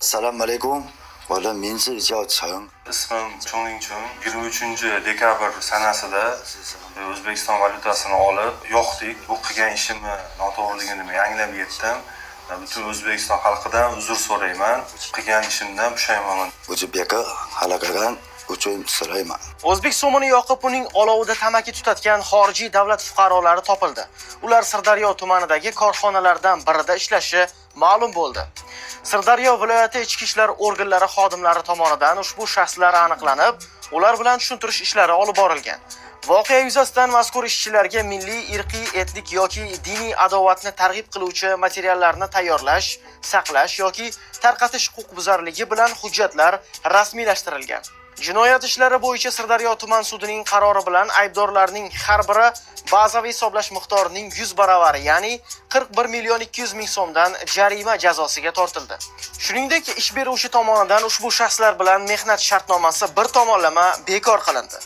Assalomu alaykum. Bola, men Cheng. Ismim Chongning-Chung. 23 dekabr sanasida O'zbekiston valyutasini olib, yo'qdik. Bu qilgan ishimni noto'g'riligini men anglab yetdim. Butun O'zbekiston xalqidan uzr so'rayman. Qilgan ishimdan pushaymonman. O'zbekka halaqagan uchun so'rayman. O'zbek so'mini yoqib, uning olovida tamaki tutatgan xorijiy davlat fuqarolari topildi. Ular Sirdaryo tumanidagi korxonalardan birida ishlashi ma'lum bo'ldi. Sirdaryo viloyati ichki ishlar organlari xodimlari tomonidan ushbu shaxslar aniqlanib, ular bilan tushuntirish ishlari olib borilgan. Voqea yuzasidan mazkur ishchilarga milliy, irqiy, etnik yoki diniy adovatni targ'ib qiluvchi materiallarni tayyorlash, saqlash yoki tarqatish huquqbuzarligi bilan hujjatlar rasmiylashtirilgan. Jinoyat ishlari bo'yicha Sirdaryo tuman sudining qarori bilan aybdorlarning har biri bazaviy hisoblash miqdorining 100 baravari, ya'ni 41.200.000 so'mdan jarima jazosiga tortildi. Shuningdek, ish beruvchi tomonidan ushbu shaxslar bilan mehnat shartnomasi bir tomonlama bekor qilindi.